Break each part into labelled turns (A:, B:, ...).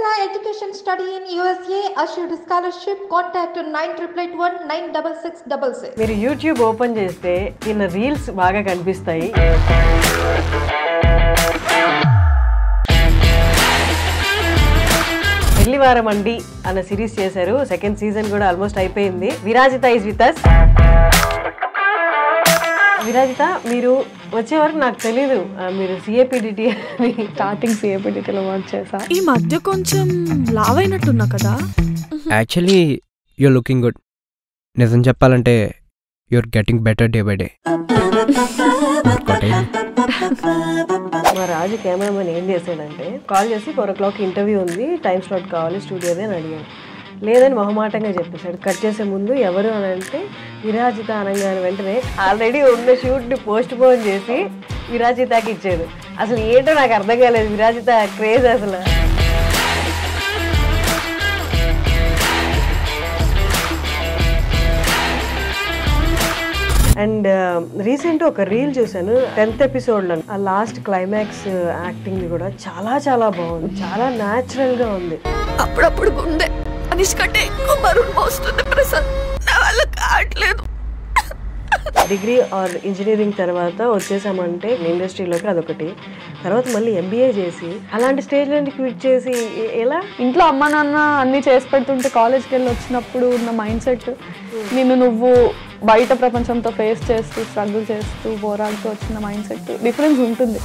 A: Excella Education Study in USA assured scholarship. Contact 9881 96666.
B: మీరు YouTube open చేస్తే నిన్న reels బాగా కనిపిస్తాయి. పెళ్లివారం అండి అన్న సిరీస్ చేశారు. సెకండ్ సీజన్ కూడా ఆల్మోస్ట్ అయిపోయింది. Virajitha is with us. Virajitha, మీరు వచ్చే వరకు నాకు తెలీదు మీరు సిఏపిడిటి
C: స్టార్టింగ్ సిఏపిడిటిలో వర్క్ చేసా. ఈ మధ్య కొంచెం లావ్ అయినట్టున్నా కదా.
D: Actually your looking good. నిజం చెప్పాలంటే you're getting better day by day.
B: మా రాజు కెమెరామెన్ ఏం చేశాడంటే కాల్ చేసి 4 o'clock ఇంటర్వ్యూ ఉంది, టైం స్లాట్ కావాలి స్టూడియోదే అని అడిగాను. లేదని మొహమాటంగా చెప్పేశాడు. కట్ చేసే ముందు ఎవరు అని అంటే విరాజిత అనగానే వెంటనే ఆల్రెడీ ఉన్న షూట్ని పోస్ట్ పోన్ చేసి విరాజితకి ఇచ్చాడు. అసలు ఏంటో నాకు అర్థం కాలేదు. విరాజిత క్రేజ్ అసలు. అండ్ రీసెంట్ ఒక రీల్ చూసాను 10th ఎపిసోడ్లో. ఆ లాస్ట్ క్లైమాక్స్ యాక్టింగ్ కూడా చాలా చాలా బాగుంది, చాలా న్యాచురల్గా ఉంది.
C: అప్పుడప్పుడు గుండె అనిష్ కంటే ఎక్కువ బరువు మోస్తుంది ప్రసాద్, నా వల్ల కావట్లేదు.
B: డిగ్రీ ఆర్ ఇంజనీరింగ్ తర్వాత వచ్చేసామంటే ఇండస్ట్రీలోకి అదొకటి. తర్వాత మళ్ళీ ఎంబీఏ చేసి అలాంటి స్టేజ్ నుండి క్విట్ చేసి ఎలా?
C: ఇంట్లో అమ్మ నాన్న అన్ని చేసి పెడుతుంటే కాలేజ్కి వెళ్ళి వచ్చినప్పుడు ఉన్న మైండ్ సెట్, నువ్వు బయట ప్రపంచంతో ఫేస్ చేస్తూ స్ట్రగుల్ చేస్తూ పోరాడుతూ వచ్చిన మైండ్ సెట్ డిఫరెన్స్ ఉంటుంది.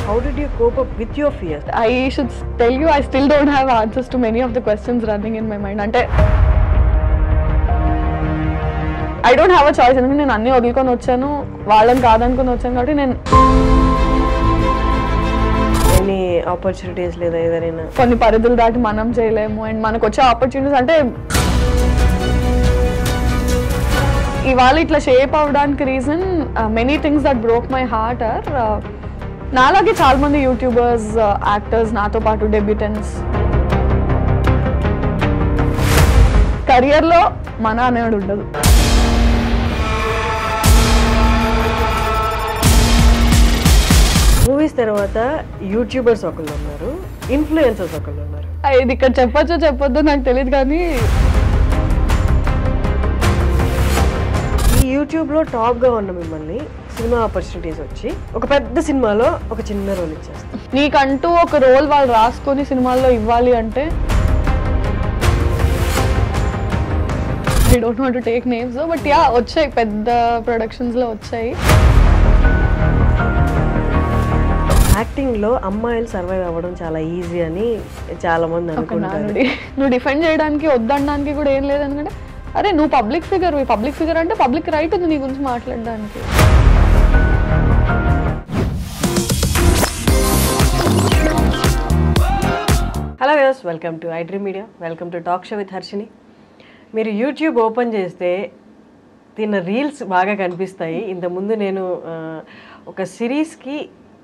B: How did you cope up with your fears?
C: I should tell you, I still don't have answers to many of the questions running in my mind. అంటే I don't have a choice. ఎందుకంటే నేను అన్ని వదులుకొని వచ్చాను, వాళ్ళని కాదనుకొని వచ్చాను. కాబట్టి నేను
B: ఎనీ ఆపర్చునిటీస్ లేదా ఏదైనా
C: కొన్ని పరిధులు దాటి మనం చేయలేము. అండ్ మనకు వచ్చే ఆపర్చునిటీస్ అంటే ఇవాళ ఇట్లా షేప్ అవ్వడానికి reason many things that broke my heart are నాలాగే చాలా మంది యూట్యూబర్స్, యాక్టర్స్, నాతో పాటు డెబ్యూటెంట్స్. కెరియర్లో మన అనేవాడు ఉండదు.
B: మూవీస్ తర్వాత యూట్యూబర్స్ ఒకళ్ళు ఉన్నారు, ఇన్ఫ్లుయెన్సర్స్ ఒకళ్ళు ఉన్నారు.
C: ఇది ఇక్కడ చెప్పొచ్చో చెప్పొద్దో నాకు తెలియదు, కానీ
B: ఈ యూట్యూబ్లో టాప్గా ఉన్న మిమ్మల్ని సినిమా ఆపర్చునిటీస్ వచ్చి ఒక పెద్ద సినిమాలో ఒక చిన్న రోల్ ఇచ్చేస్తారు.
C: నీకంటూ ఒక రోల్ వాళ్ళు రాసుకొని సినిమాల్లో ఇవ్వాలి అంటే I don't want to take names, but yeah వచ్చాయి, పెద్ద ప్రొడక్షన్స్లో వచ్చాయి.
B: యాక్టింగ్లో అమ్మాయిలు సర్వైవ్ అవ్వడం చాలా ఈజీ అని చాలా మంది అనుకుంటారు.
C: నువ్వు డిఫెండ్ చేయడానికి వద్దనడానికి కూడా ఏం లేదు. ఎందుకంటే అరే నువ్వు పబ్లిక్ ఫిగర్ అంటే పబ్లిక్ రైట్ ఉంది నీ గురించి మాట్లాడడానికి.
B: Hello viewers, welcome to iDream media, welcome to talk show with Harshini. మీరు యూట్యూబ్ ఓపెన్ చేస్తే తిన్న రీల్స్ బాగా కనిపిస్తాయి. ఇంతకుముందు నేను ఒక సిరీస్కి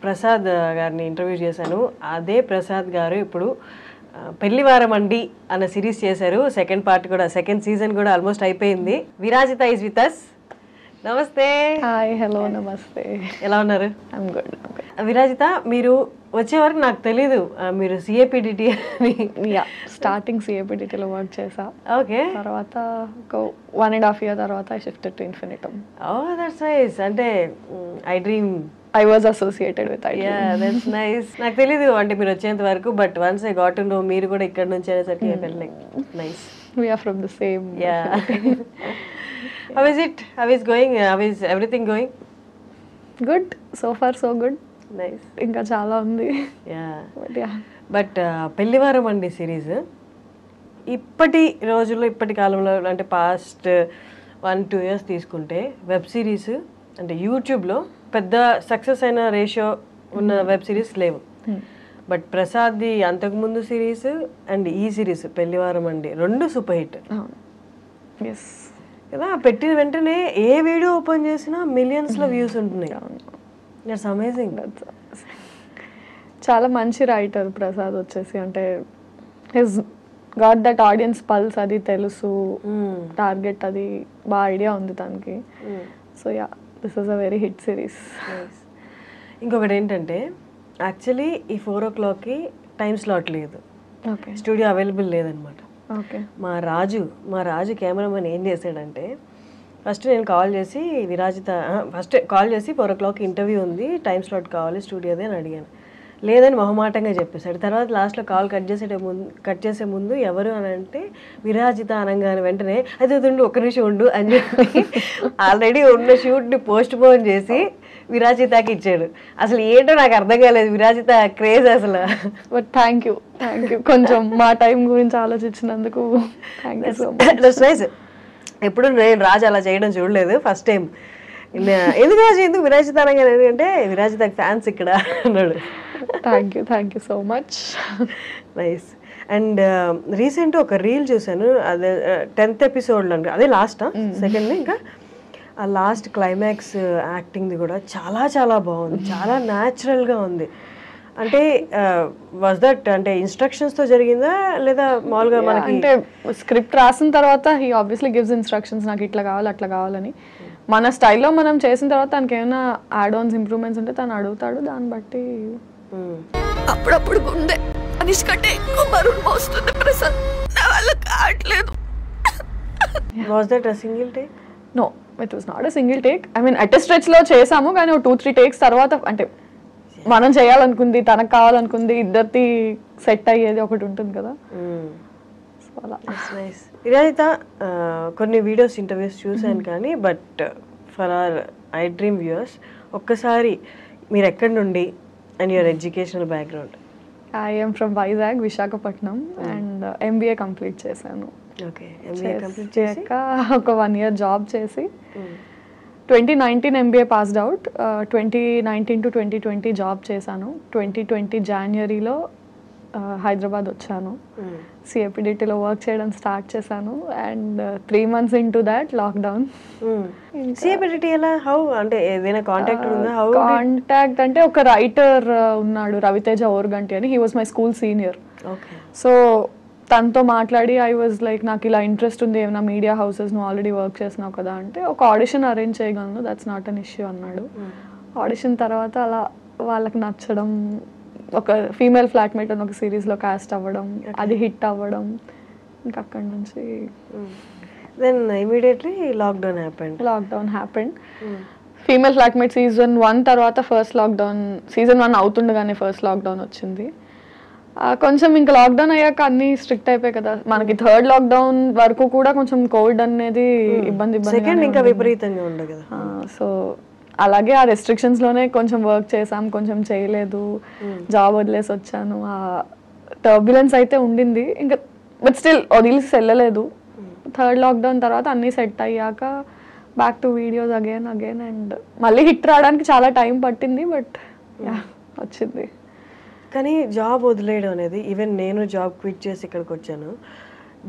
B: ప్రసాద్ గారిని ఇంటర్వ్యూ చేశాను. అదే ప్రసాద్ గారు ఇప్పుడు పెళ్లివారం అండి అన్న సిరీస్ చేశారు. సెకండ్ పార్ట్ కూడా, సెకండ్ సీజన్ కూడా ఆల్మోస్ట్ అయిపోయింది. Virajitha is with us. నమస్తే.
C: హాయ్, హలో, నమస్తే.
B: ఎలా ఉన్నారు?
C: I'm good.
B: విరాజిత, మీరు వచ్చే వరకు నాకు తెలీదు మీరు సిఏపిడిటి అని.
C: స్టార్టింగ్ సిఏపిడిటిలో వర్క్ చేసా.
B: ఓకే.
C: తర్వాత ఒక 1.5 years తర్వాత I shifted to Infinitum.
B: Oh, that's nice. అంటే iDream
C: I was associated with iDream.
B: Yeah, that's nice. నాకు తెలీదు అంటే మీరు వచ్చేంత వరకు, but once I got to know మీరు కూడా ఇక్కడ నుంచి అనేసరికి I felt like nice.
C: We are from the same.
B: Yeah. How is it? How is going? How is everything going?
C: Good. So far so good.
B: Nice.
C: ఇంకా చాలా ఉంది.
B: Yeah.
C: But yeah.
B: But పెళ్లివారం అండి series ఇప్పటి రోజుల్లో, ఇప్పటి కాలంలో అంటే past 1-2 years తీసుకుంటే వెబ్ సిరీస్ అంటే యూట్యూబ్లో పెద్ద సక్సెస్ అయిన రేషియో ఉన్న వెబ్ సిరీస్ లేవు. బట్ ప్రసాద్ది అంతకుముందు సిరీస్ అండ్ ఈ సిరీస్ పెళ్లివారం అండి రెండు సూపర్ హిట్ కదా. పెట్టిన వెంటనే ఏ వీడియో ఓపెన్ చేసినా మిలియన్స్లో వ్యూస్ ఉంటున్నాయి. It's amazing.
C: చాలా మంచి రైటర్ ప్రసాద్ వచ్చేసి. అంటే his got that audience pulse, అది తెలుసు, టార్గెట్ అది బాగా ఐడియా ఉంది తనకి. So yeah, this is a very hit series.
B: ఇంకొకటి ఏంటంటే యాక్చువల్లీ ఈ 4 o'clockకి టైం స్లాట్ లేదు,
C: ఓకే
B: స్టూడియో అవైలబుల్ లేదనమాట.
C: ఓకే
B: మా రాజు కెమెరామెన్ ఏం చేశాడంటే, ఫస్ట్ నేను కాల్ చేసి ఫస్ట్ కాల్ చేసి 4 o'clock ఇంటర్వ్యూ ఉంది, టైం స్లాట్ కావాలి స్టూడియోదే అని అడిగాను. లేదని మొహమాటంగా చెప్పేశాడు. తర్వాత లాస్ట్లో కాల్ కట్ చేసే ముందు ఎవరు అని అంటే విరాజిత అనగానే వెంటనే అయితే ఉండు ఒక్క నిమిషం ఉండు అని చెప్పి ఆల్రెడీ ఉన్న షూట్ని పోస్ట్ పోన్ చేసి విరాజితకి ఇచ్చాడు. అసలు ఏంటో నాకు అర్థం కాలేదు, విరాజిత క్రేజ్ అసలు.
C: బట్ థ్యాంక్ యూ కొంచెం మా టైం గురించి ఆలోచించినందుకు thank you so much.
B: That's nice. ఎప్పుడు నేను రాజు అలా చేయడం చూడలేదు, ఫస్ట్ టైం. ఎందుకు రాజు ఎందుకు విరాజిత అనగానే, ఎందుకంటే విరాజితకి ఫ్యాన్స్ ఇక్కడ అన్నాడు.
C: Thank you so much.
B: Nice. And recent ఒక రీల్ చూసాను, అదే 10th ఎపిసోడ్లో, అదే లాస్ట్ సెకండ్, ఇంకా ఆ లాస్ట్ క్లైమాక్స్ యాక్టింగ్ది కూడా చాలా చాలా బాగుంది, చాలా న్యాచురల్గా ఉంది. అంటే వాజ్ దట్ అంటే ఇన్స్ట్రక్షన్స్తో జరిగిందా లేదా మామూలుగా మనకి?
C: అంటే స్క్రిప్ట్ రాసిన తర్వాత హీ ఆబ్వియస్లీ గివ్స్ ఇన్స్ట్రక్షన్స్, నాకు ఇట్లా కావాలి అట్లా కావాలని. మన స్టైల్లో మనం చేసిన తర్వాత తనకి ఏమైనా యాడ్ ఆన్స్ ఇంప్రూవ్మెంట్స్ ఉంటే తను అడుగుతాడు, దాన్ని బట్టి.
E: అప్పుడప్పుడు గుండె మనిషి కంటే ఎక్కువ బరువు మోస్తుంది ప్రసాద్, నా వల్ల కావట్లేదు.
B: Was that single take?
C: No, it was not a single take. I mean at స్ట్రెచ్లో చేసాము, కానీ 2-3 takes తర్వాత అంటే మనం చేయాలనుకుంది, తనకు కావాలనుకుంది, ఇద్దరిది సెట్ అయ్యేది ఒకటి ఉంటుంది కదా. సో అలా.
B: నైస్. ఇదైతే కొన్ని వీడియోస్ ఇంటర్వ్యూస్ చూశాను కానీ, but for hour I dream viewers ఒక్కసారి మీరు ఎక్కడి నుండి and your educational background?
C: I M from Vizag, Visakhapatnam, and MBA complete చేశాను.
B: ఓకే, MBA కంప్లీట్
C: చేశాక ఒక 1 year జాబ్ చేసి 2019 MBA passed out. 2019 to 2020 job చేశాను. 2020 Januaryలో హైదరాబాద్ వచ్చాను. CAPDTలో వర్క్ చేయడం స్టార్ట్ చేశాను. And 3 months into that lockdown.
B: CAPDT ఎలా, హౌ అంటే ఏదైనా కాంటాక్ట్ ఉందా? హౌ
C: కాంటాక్ట్ అంటే ఒక రైటర్ ఉన్నాడు, రవితేజ ఓర్గంటి అని. He was my school senior.
B: Okay.
C: So తనతో మాట్లాడి ఐ వాజ్ లైక్, నాకు ఇలా ఇంట్రెస్ట్ ఉంది, ఏమైనా మీడియా హౌసెస్ నువ్వు ఆల్రెడీ వర్క్ చేసినావు కదా అంటే, ఒక ఆడిషన్ అరేంజ్ చేయగలను, దట్స్ నాట్ అన్ ఇష్యూ అన్నాడు. ఆడిషన్ తర్వాత అలా వాళ్ళకి నచ్చడం, ఒక ఫీమేల్ ఫ్లాట్మేట్ అని ఒక సిరీస్లో కాస్ట్ అవ్వడం, అది హిట్ అవ్వడం, ఇంకా అక్కడి నుంచి
B: then immediately lockdown
C: happened. Female flatmate season 1 తర్వాత ఫస్ట్ లాక్డౌన్, season 1 అవుతుండగానే ఫస్ట్ లాక్డౌన్ వచ్చింది. కొంచెం ఇంకా లాక్డౌన్ అయ్యాక అన్ని స్ట్రిక్ట్ అయిపోయాయి కదా మనకి. 3rd లాక్డౌన్ వరకు కూడా కొంచెం కోవిడ్ అనేది ఇబ్బంది
B: ఇంకా విపరీతంగా ఉండదు కదా.
C: సో అలాగే ఆ రెస్ట్రిక్షన్స్ లోనే కొంచెం వర్క్ చేసాం, కొంచెం చేయలేదు, జాబ్ వదిలేసి వచ్చాను. ఆ టర్బ్యులెన్స్ అయితే ఉండింది ఇంకా, బట్ స్టిల్ వదిలేసి వెళ్ళలేదు. 3rd లాక్డౌన్ తర్వాత అన్నీ సెట్ అయ్యాక back to videos again and మళ్ళీ హిట్ రావడానికి చాలా టైం పట్టింది, బట్ వచ్చింది.
B: కానీ జాబ్ వదిలేయడం అనేది, ఈవెన్ నేను జాబ్ క్విట్ చేసి ఇక్కడికి వచ్చాను,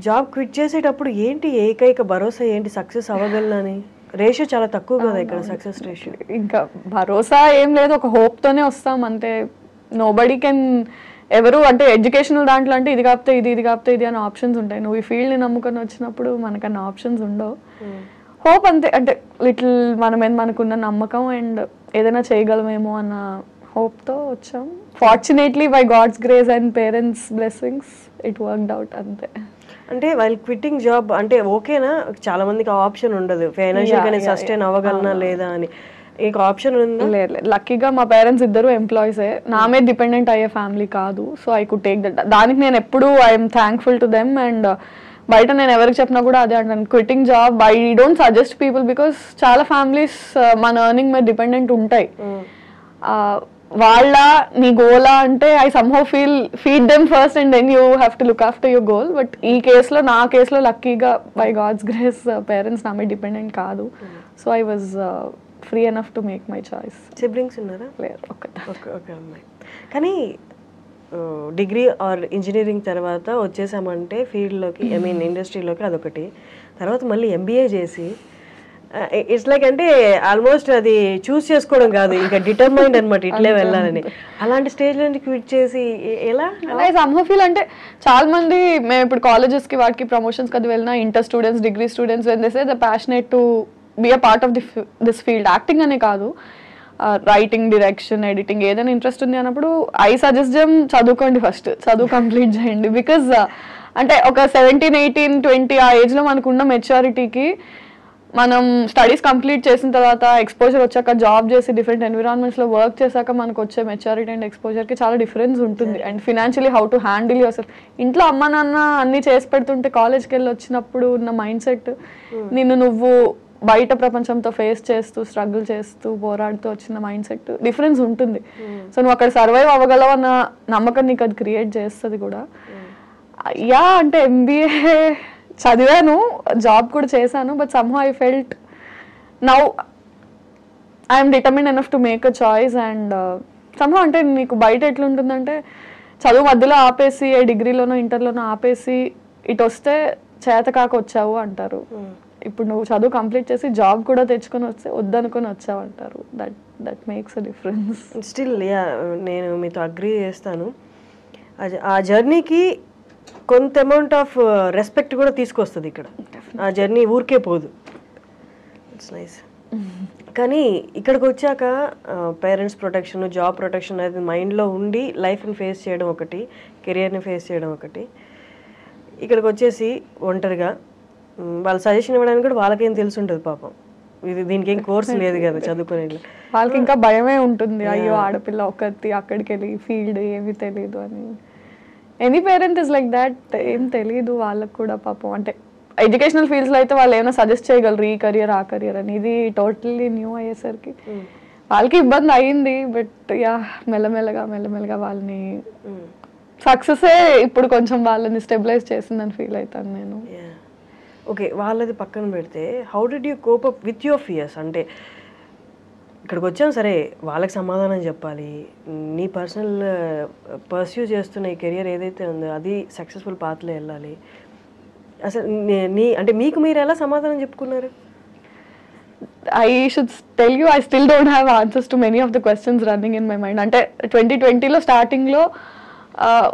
B: జాబ్ క్విట్ చేసేటప్పుడు ఏంటి ఏకైక భరోసా ఏంటి, సక్సెస్ అవ్వగలనని? రేషియో చాలా తక్కువ కదా ఇక్కడ, సక్సెస్ రేషియో.
C: ఇంకా భరోసా ఏం లేదు, ఒక హోప్తోనే వస్తాం అంతే. నోబడీ కెన్ ఎవరు అంటే ఎడ్యుకేషనల్ దాంట్లో అంటే ఇది కాకపోతే ఇది కాకపోతే ఇది అనే ఆప్షన్స్ ఉంటాయి. నువ్వు ఈ ఫీల్డ్ని నమ్ముకొని వచ్చినప్పుడు మనకన్నా ఆప్షన్స్ ఉండవు. హోప్ అంతే, అంటే లిటిల్ మనకున్న నమ్మకం అండ్ ఏదైనా చేయగలమేమో అన్న హోప్తో వచ్చాం. Fortunately by God's grace and parents blessings it worked out అంతే.
B: అంటే వైల్ క్విట్టింగ్ జాబ్ అంటే ఓకేనా, చాలా మందికి ఆప్షన్ ఉండదు, ఫైనాన్షియల్ గానే సస్టైన్ అవ్వగలనా లేదా అని. మీకు ఆప్షన్ ఉందా?
C: లేదు, లక్కీగా మా పేరెంట్స్ ఇద్దరు ఎంప్లాయీసే, నా మీద డిపెండెంట్ అయ్యే ఫ్యామిలీ కాదు. So I could take that. దానికి నేను ఎప్పుడు I'm thankful to them. And బయట నేను ఎవరికి చెప్పినా కూడా అదే అంటాను, quitting job I don't suggest people, because చాలా ఫ్యామిలీస్ మన ఎర్నింగ్ మీద డిపెండెంట్ ఉంటాయి. వాళ్ళ నీ గోలా అంటే I somehow feed them first and then you have to look after your goal. But ఈ కేసులో నా కేసులో లక్కీగా బై గాడ్స్ గ్రేస్ పేరెంట్స్ నా మీద డిపెండెంట్ కాదు. So I was free enough to make my choice.
B: Siblings ఉన్నారా?
C: లేరు,
B: ఒక అమ్మాయి. కానీ డిగ్రీ ఆర్ ఇంజనీరింగ్ తర్వాత వచ్చేసామంటే ఫీల్డ్లోకి, ఐ మీన్ ఇండస్ట్రీలోకి, అదొకటి. తర్వాత మళ్ళీ MBA చేసి ఇట్స్ లైక్ అంటే ఆల్మోస్ట్ అది చూస్ చేసుకోవడం కాదు, ఇంకా డిటర్మైండ్ అనమాట ఇట్లే వెళ్ళాలని. అలాంటి స్టేజ్ నుంచి క్విట్ చేసి ఎలా?
C: సమ్హౌ ఫీల్ అంటే చాలా మంది మేము ఇప్పుడు కాలేజెస్కి వాటికి ప్రమోషన్స్కి అది వెళ్ళినా, inter students, degree students when they say the passionate to be a part of this field, acting అనే కాదు, రైటింగ్, డైరెక్షన్, ఎడిటింగ్ ఏదైనా ఇంట్రెస్ట్ ఉంది అన్నప్పుడు ఐ సజెస్ట్ చేయం చదువుకోండి, ఫస్ట్ చదువు కంప్లీట్ చేయండి. బికాజ్ అంటే ఒక 17, 18, 20 ఆ ఏజ్లో మనకున్న మెచ్యూరిటీకి మనం స్టడీస్ కంప్లీట్ చేసిన తర్వాత ఎక్స్పోజర్ వచ్చాక జాబ్ చేసి డిఫరెంట్ ఎన్విరాన్మెంట్స్లో వర్క్ చేశాక మనకు వచ్చే మెచ్యూరిటీ అండ్ ఎక్స్పోజర్కి చాలా డిఫరెన్స్ ఉంటుంది. And financially how to handle your self. ఇంట్లో అమ్మ నాన్న అన్నీ చేసి పెడుతుంటే కాలేజ్కి వెళ్ళి వచ్చినప్పుడు ఉన్న మైండ్ సెట్ నువ్వు బయట ప్రపంచంతో ఫేస్ చేస్తూ స్ట్రగుల్ చేస్తూ పోరాడుతూ వచ్చిన మైండ్ సెట్ డిఫరెన్స్ ఉంటుంది. సో నువ్వు అక్కడ సర్వైవ్ అవ్వగలవు అన్న నమ్మకం నీకు అది క్రియేట్ చేస్తుంది కూడా. యా అంటే MBA చదివాను, జాబ్ కూడా చేశాను, but somehow I felt now I'm determined enough to make a choice. And somehow అంటే నీకు బయట ఎట్లుంటుందంటే చదువు మధ్యలో ఆపేసి ఏ డిగ్రీలోనో ఇంటర్లోనో ఆపేసి ఇటు వస్తే చేత కాక వచ్చావు అంటారు. ఇప్పుడు నువ్వు చదువు కంప్లీట్ చేసి జాబ్ కూడా తెచ్చుకొని వస్తే వద్దనుకొని వచ్చావు అంటారు. That makes a difference.
B: Still నేను మీతో అగ్రీ చేస్తాను. ఆ జర్నీకి కొంత అమౌంట్ ఆఫ్ రెస్పెక్ట్ కూడా తీసుకొస్తుంది ఇక్కడ. ఆ జర్నీ ఊరికే పోదు. It's nice. కానీ ఇక్కడికి వచ్చాక పేరెంట్స్ ప్రొటెక్షన్, జాబ్ ప్రొటెక్షన్ అనేది మైండ్లో ఉండి లైఫ్ని ఫేస్ చేయడం ఒకటి, కెరియర్ని ఫేస్ చేయడం ఒకటి. ఇక్కడికి వచ్చేసి ఒంటరిగా వాళ్ళ సజెషన్ ఇవ్వడానికి కూడా వాళ్ళకేం తెలిసి ఉంటుంది పాపం. దీనికి ఏం కోర్స్ లేదు కదా చదువుకునే
C: వాళ్ళకి. ఇంకా భయమే ఉంటుంది, అయ్యో ఆడపిల్ల ఒకటి అక్కడికి వెళ్ళి ఫీల్డ్ ఏమీ తెలియదు అని. Any parent is like that. ఏం తెలియదు వాళ్ళకు కూడా పాపం. అంటే ఎడ్యుకేషనల్ ఫీల్డ్స్లో అయితే వాళ్ళు ఏమైనా సజెస్ట్ చేయగలరు, ఈ కెరియర్ ఆ కెరియర్ అని. ఇది టోటల్లీ న్యూ అయ్యేసరికి వాళ్ళకి ఇబ్బంది అయింది. బట్ యా మెల్లమెల్లగా వాళ్ళని సక్సెసే ఇప్పుడు కొంచెం వాళ్ళని స్టెబిలైజ్ చేసిందని ఫీల్ అవుతాను నేను.
B: ఓకే, వాళ్ళది పక్కన పెడితే how did you cope up with your fears? అంటే ఇక్కడికి వచ్చాను సరే, వాళ్ళకి సమాధానం చెప్పాలి. నీ పర్సనల్ పర్స్యూ చేస్తున్న ఈ కెరియర్ ఏదైతే ఉందో అది సక్సెస్ఫుల్ పాత్లో వెళ్ళాలి. అసలు అంటే మీకు మీరు ఎలా సమాధానం చెప్పుకున్నారు?
C: I should tell you, I still don't have answers to many of the questions running in my mind. అంటే 2020లో స్టార్టింగ్లో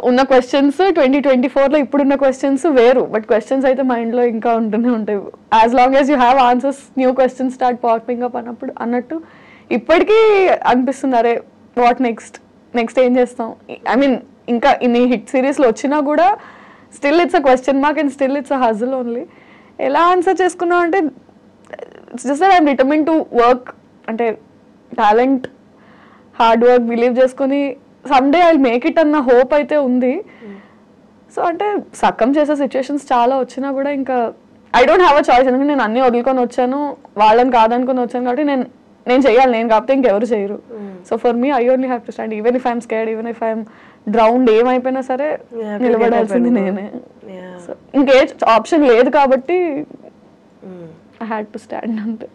C: ఉన్న క్వశ్చన్స్ 2024లో ఇప్పుడున్న క్వశ్చన్స్ వేరు. బట్ క్వశ్చన్స్ అయితే మైండ్లో ఇంకా ఉంటూనే ఉంటాయి. As long as you have answers, new questions start popping up అన్నట్టు ఇప్పటికీ అనిపిస్తుంది, అరే వాట్ నెక్స్ట్ ఏం చేస్తాం. ఐ మీన్ ఇంకా ఇన్ని హిట్ సిరీస్లో వచ్చినా కూడా still it's a question mark and still it's a హజిల్ only. ఎలా ఆన్సర్ చేసుకున్నాం అంటే it's just that I'm determined to work. అంటే టాలెంట్, హార్డ్ వర్క్ బిలీవ్ చేసుకొని someday I will make it అన్న హోప్ అయితే ఉంది. సో అంటే సక్కం చేసే సిచ్యువేషన్స్ చాలా వచ్చినా కూడా ఇంకా I don't have a choice. ఎందుకంటే నేను అన్నీ వదులుకొని వచ్చాను, వాళ్ళని కాదనుకొని వచ్చాను కాబట్టి నేను చేయాలి. నేను కాకపోతే ఇంకెవరు చేయరు. So for me I only have to stand. Even if I'm scared, even if I'm drowned, ఏమైపోయినా సరే నిలబడాల్సింది నేనే. సో ఇంకే ఆప్షన్ లేదు కాబట్టి ఐ హ్యాడ్ టు స్టాండ్ అంతే.